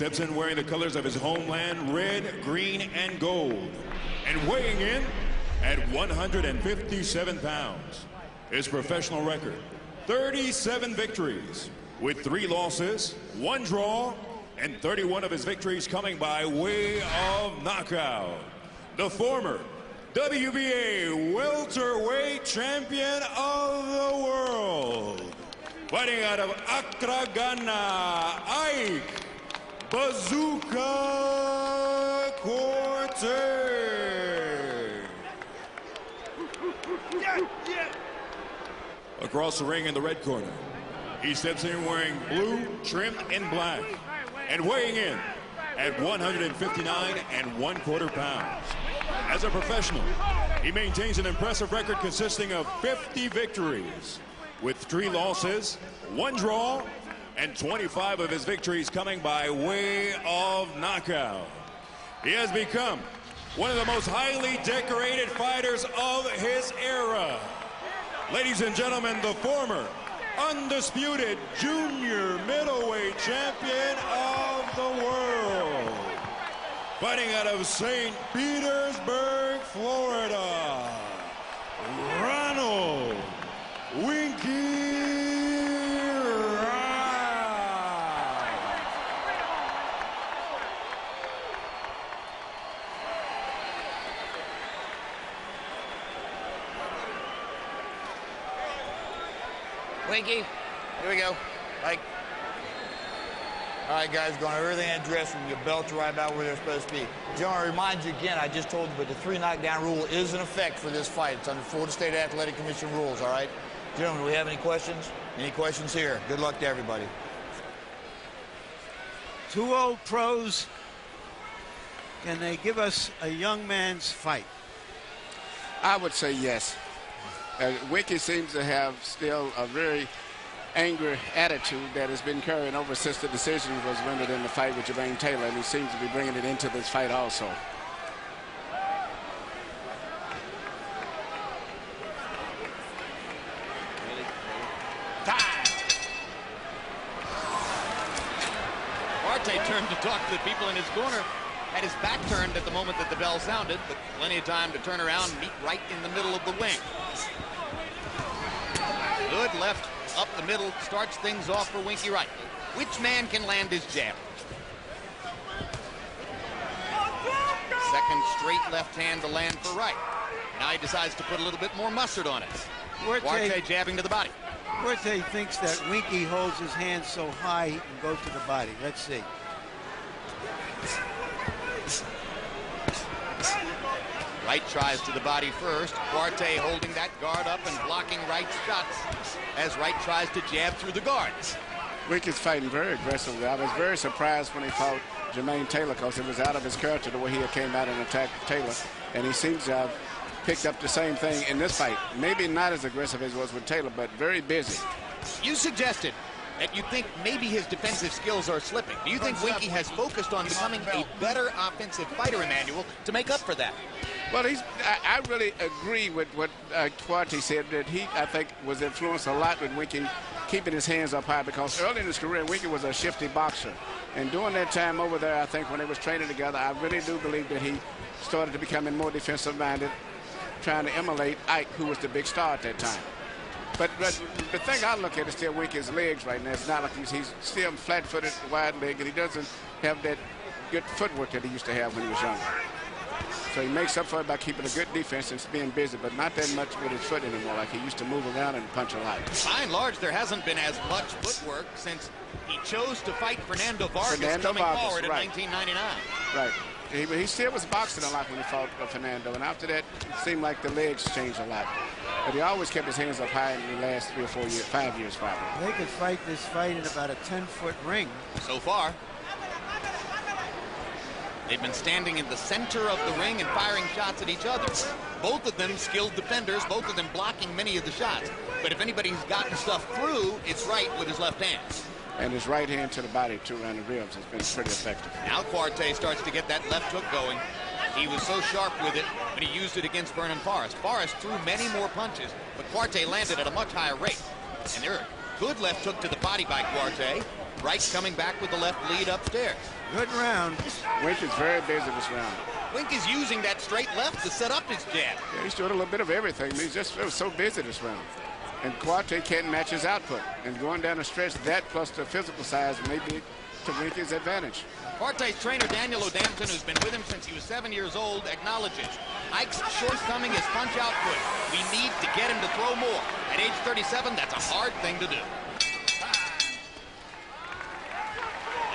steps in wearing the colors of his homeland, red, green, and gold. And weighing in at 157 pounds. His professional record, 37 victories, with 3 losses, 1 draw, and 31 of his victories coming by way of knockout. The former WBA welterweight champion of the world. Fighting out of Accra, Ghana, Ike Bazooka Quartey. Across the ring in the red corner, he steps in wearing blue, trim, and black, and weighing in at 159 1/4 pounds. As a professional, he maintains an impressive record consisting of 50 victories, with 3 losses, 1 draw, and 25 of his victories coming by way of knockout. He has become one of the most highly decorated fighters of his era. Ladies and gentlemen, the former undisputed junior middleweight champion of the world. Fighting out of St. Petersburg, Florida, Ronald Winky Wright. Winky, here we go. Like, all right, guys, going over everything in the dressing room. Your belts are right about where they're supposed to be. Just want to remind you again, I just told you, but the 3 knockdown rule is in effect for this fight. It's under Florida State Athletic Commission rules, all right? Gentlemen, do we have any questions? Any questions here? Good luck to everybody. 2 old pros. Can they give us a young man's fight? I would say yes. Winky seems to have still a very angry attitude that has been carrying over since the decision was rendered in the fight with Jermaine Taylor, and he seems to be bringing it into this fight also. Quartey turned to talk to the people in his corner. Had his back turned at the moment that the bell sounded, but plenty of time to turn around and meet right in the middle of the wing. Good left up the middle, starts things off for Winky Wright. Which man can land his jab? Second straight left hand to land for Wright. Now he decides to put a little bit more mustard on it. Quartey jabbing to the body. Quartey thinks that Winky holds his hands so high he can go to the body. Let's see. Wright tries to the body first. Quartey holding that guard up and blocking Wright's shots as Wright tries to jab through the guards. Winky's fighting very aggressively. I was very surprised when he fought Jermaine Taylor because it was out of his character the way he came out and attacked Taylor. And he seems to have picked up the same thing in this fight. Maybe not as aggressive as he was with Taylor, but very busy. You suggested that you think maybe his defensive skills are slipping. Do you think Winky has focused on becoming a better offensive fighter, Emmanuel, to make up for that? Well, I really agree with what Quartey said, that he, I think, was influenced a lot with Winky keeping his hands up high, because early in his career, Winky was a shifty boxer. And during that time over there, I think when they was training together, I really do believe that he started to becoming more defensive-minded, trying to emulate Ike, who was the big star at that time. But the thing I look at is still Winky's legs right now. It's not like he's still flat-footed, wide-legged, and he doesn't have that good footwork that he used to have when he was younger. So he makes up for it by keeping a good defense and being busy, but not that much with his foot anymore, like he used to move around and punch a lot. By and large, there hasn't been as much footwork since he chose to fight Fernando Vargas coming forward in 1999. Right. He still was boxing a lot when he fought Fernando, and after that, it seemed like the legs changed a lot. But he always kept his hands up high in the last 3 or 4 years, 5 years probably. They could fight this fight in about a 10-foot ring. So far. They've been standing in the center of the ring and firing shots at each other. Both of them skilled defenders, both of them blocking many of the shots. But if anybody's gotten stuff through, it's Wright with his left hand. And his right hand to the body, too, around the ribs has been pretty effective. Now Quartey starts to get that left hook going. He was so sharp with it when he used it against Vernon Forrest. Forrest threw many more punches, but Quartey landed at a much higher rate. And there, good left hook to the body by Quartey. Wright coming back with the left lead upstairs. Good round. Wink is very busy this round. Wink is using that straight left to set up his jab. Yeah, he's doing a little bit of everything. He's just so busy this round. And Quartey can't match his output. And going down the stretch, that plus the physical size may be to Winky's advantage. Quartey's trainer, Daniel O'Dampton, who's been with him since he was 7 years old, acknowledges Ike's shortcoming is punch output. We need to get him to throw more. At age 37, that's a hard thing to do.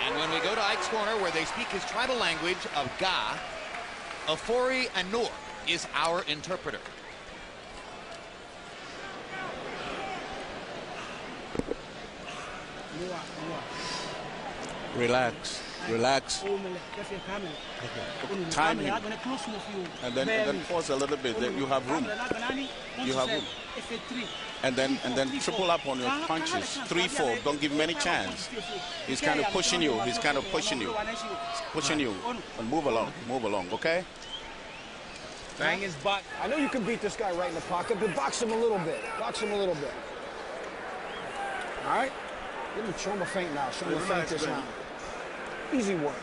And when we go to Ike's corner, where they speak his tribal language of Ga, Afori Anur is our interpreter. Relax. Relax. Time him. And then pause a little bit. Then you have room. You have room. And then triple up on your punches. 3-4. Don't give him any chance. He's kind of pushing you. He's kind of pushing you. Pushing you. And move along. Move along. Okay? Bang his butt. I know you can beat this guy right in the pocket, but box him a little bit. Box him a little bit. All right? Show him a feint now. Show him a feint this round. Easy work.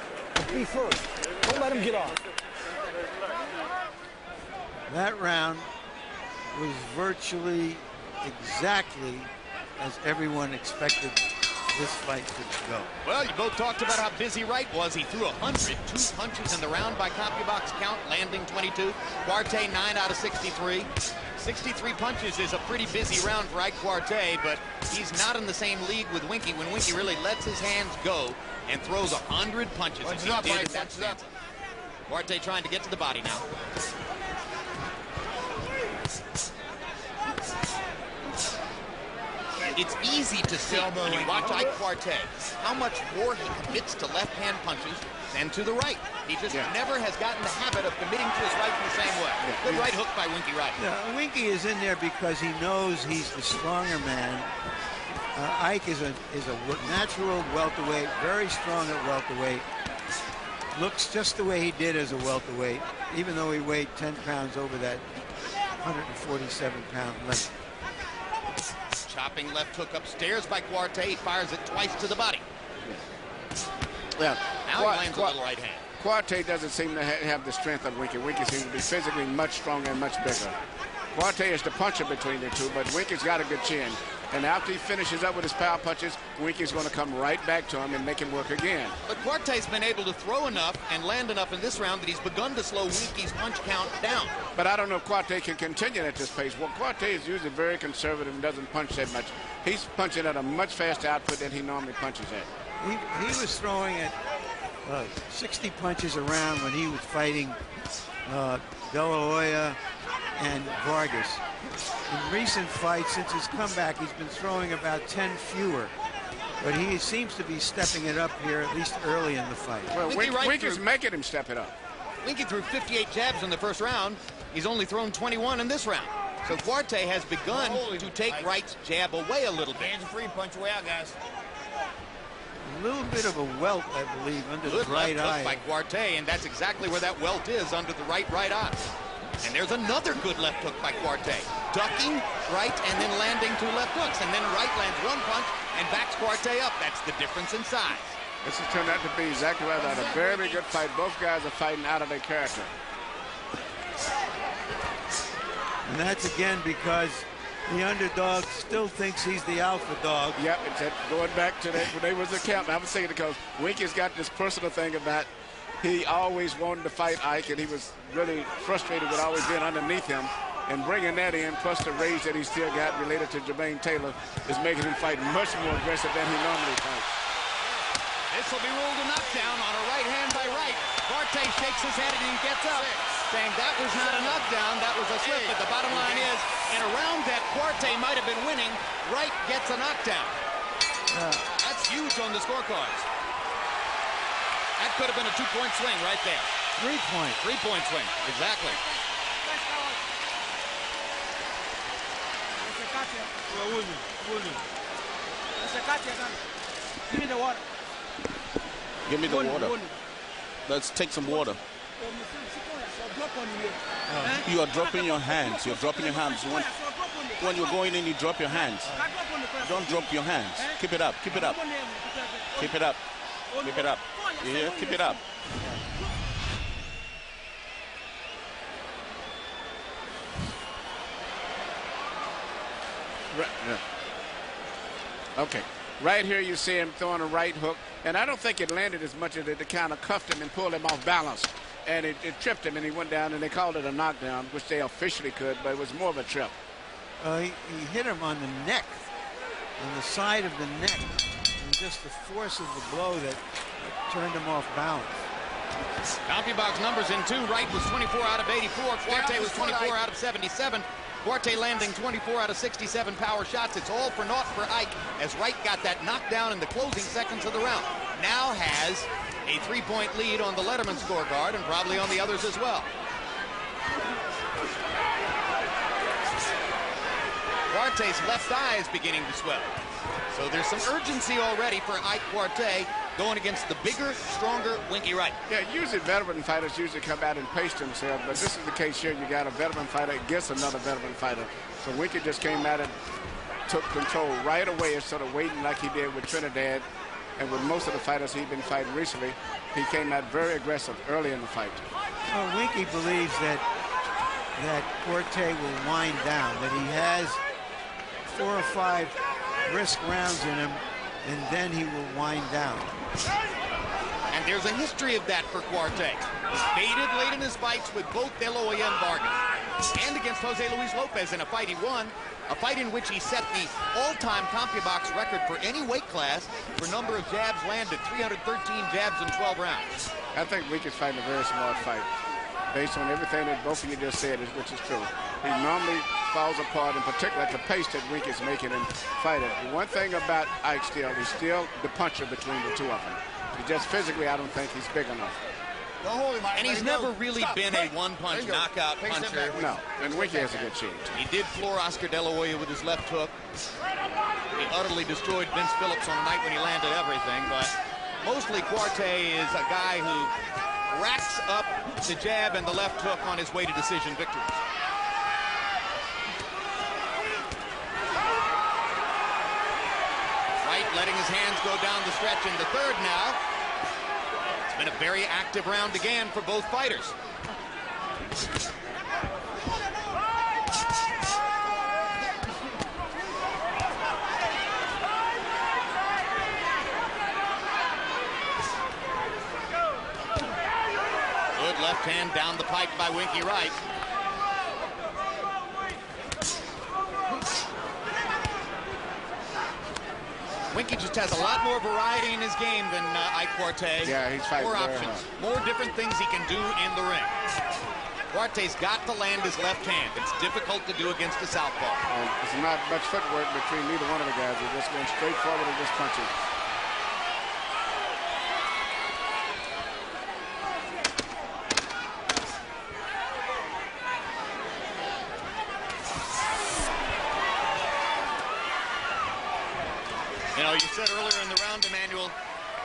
Be first. Don't let him get off. That round was virtually exactly as everyone expected this fight to go. Well, you both talked about how busy Wright was. He threw 102 punches in the round by CompuBox count, landing 22. Quartey 9 out of 63. 63 punches is a pretty busy round for Ike Quartey, but he's not in the same league with Winky when Winky really lets his hands go and throws 100 punches. Punch it up, Mike. Punch it up. Quartey trying to get to the body now. It's easy to see when you watch Ike Quartey how much more he commits to left-hand punches than to the right. He just never has gotten the habit of committing to his right in the same way. Good right hook by Winky Wright. Yeah, Winky is in there because he knows he's the stronger man. Ike is a natural welterweight, very strong at welterweight. Looks just the way he did as a welterweight, even though he weighed 10 pounds over that 147-pound limit. Chopping left hook upstairs by Quartey. He fires it twice to the body. Yeah. Now he lands a little right hand. Quartey doesn't seem to have the strength of Winky. Winky seems to be physically much stronger and much bigger. Quartey is the puncher between the two, but Winky's got a good chin. And after he finishes up with his power punches, Winky's going to come right back to him and make him work again. But Quartey's been able to throw enough and land enough in this round that he's begun to slow Winky's punch count down. But I don't know if Quartey can continue at this pace. Well, Quartey is usually very conservative and doesn't punch that much. He's punching at a much faster output than he normally punches at. He was throwing at 60 punches a round when he was fighting De La Hoya and Vargas. In recent fights, since his comeback, he's been throwing about 10 fewer. But he seems to be stepping it up here, at least early in the fight. Well, Winky's making him step it up. Winky threw 58 jabs in the first round. He's only thrown 21 in this round. So Quartey has begun to take Wright's jab away a little bit. Hands free, punch away out, guys. A little bit of a welt, I believe, under the right eye. By Quartey, and that's exactly where that welt is, under the right eye. And there's another good left hook by Quartey. Ducking Wright and then landing two left hooks. And then Wright lands one punch and backs Quartey up. That's the difference in size. This has turned out to be exactly right. A very good fight. Both guys are fighting out of their character. And that's again because the underdog still thinks he's the alpha dog. Yep, it's going back to that when they was a camp. I was saying it because Winky's got this personal thing about he always wanted to fight Ike, and he was really frustrated with always being underneath him. And bringing that in, plus the rage that he still got related to Jermaine Taylor, is making him fight much more aggressive than he normally fights. This will be ruled a knockdown on a right hand by Wright. Quartey shakes his head and he gets up, saying that was not a knockdown, that was a slip. But the bottom line is, in a round that Quartey might have been winning, Wright gets a knockdown. That's huge on the scorecards. That could have been a 2-point swing right there. 3-point. 3-point swing, exactly. Give me the water. Give me the water. Let's take some water. You are dropping your hands. You're dropping your hands. When you're going in, you drop your hands. Don't drop your hands. Keep it up. Keep it up. Keep it up. Keep it up. Yeah, keep it up. Right, yeah. Okay. Right here you see him throwing a right hook, and I don't think it landed as much as it kind of cuffed him and pulled him off balance. And it tripped him, and he went down, and they called it a knockdown, which they officially could, but it was more of a trip. He hit him on the neck, on the side of the neck, and just the force of the blow that turned him off balance. CompuBox numbers in 2. Wright was 24 out of 84. Quartey was 24 out of 77. Quartey landing 24 out of 67 power shots. It's all for naught for Ike as Wright got that knockdown in the closing seconds of the round. Now has a 3-point lead on the Letterman scorecard and probably on the others as well. Quartey's left eye is beginning to swell. So there's some urgency already for Ike Quartey going against the bigger, stronger Winky Wright. Yeah, usually veteran fighters usually come out and pace themselves, but this is the case here. You got a veteran fighter against another veteran fighter. So Winky just came out and took control right away instead of waiting like he did with Trinidad. And with most of the fighters he'd been fighting recently, he came out very aggressive early in the fight. Well, Winky believes that Quartey will wind down, that he has 4 or 5 brisk rounds in him, and then he will wind down. And there's a history of that for Quartey. Faded late in his fights with both De La Hoya and Vargas, and against Jose Luis Lopez in a fight he won, a fight in which he set the all-time CompuBox record for any weight class for number of jabs landed, 313 jabs in 12 rounds. I think Winky's fighting a very smart fight, based on everything that both of you just said, which is true. He normally falls apart, in particular at the pace that Winky's making him fight at. The one thing about Ike still, he's still the puncher between the two of them. He just physically, I don't think he's big enough. And he's never really been a one-punch knockout puncher. No, and Winky has a good chin. He did floor Oscar De La Hoya with his left hook. He utterly destroyed Vince Phillips on the night when he landed everything, but mostly Quartey is a guy who racks up the jab and the left hook on his way to decision victories. Wright letting his hands go down the stretch in the third now. It's been a very active round again for both fighters. Good left hand down the pipe by Winky Wright. Winky just has a lot more variety in his game than Ike Quartey. Yeah, he's fighting more very options, hard. more different things he can do in the ring. Quartey's got to land his left hand. It's difficult to do against a southpaw. And it's not much footwork between neither one of the guys. They're just going straight forward and just punching. You know, you said earlier in the round, Emmanuel,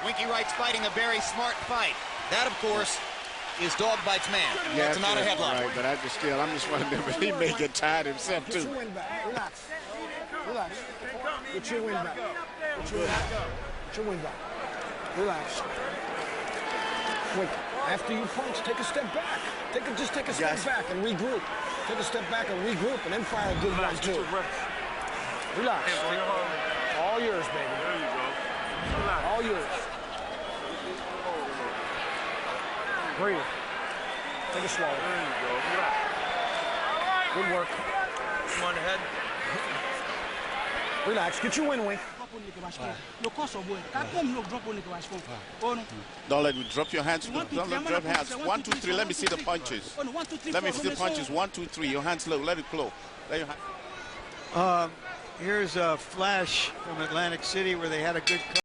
Winky Wright's fighting a very smart fight. That, of course, is dog bites man. Yeah, that's not a headline. Right, but I'm just wondering if he may get tired himself, too. Get your wind back. Relax. Relax. Get your wind back. Get your wind back. Get your wind back. Relax. Wait. After you punch, take a step back. Just take a step back and regroup. Take a step back and regroup, and then fire a good one, too. Relax. All yours, baby. There you go. All yours. Breathe. Take a swallow. There you go. Relax. Good work. Come on ahead. Relax. Get your wind, Wink. Don't let me drop your hands. Don't let me drop your hands. 1, 2, 3. Let me see the punches. Let me see the punches. 1, 2, 3. Your hands low. Let it flow. Let your hand. Here's a flash from Atlantic City where they had a good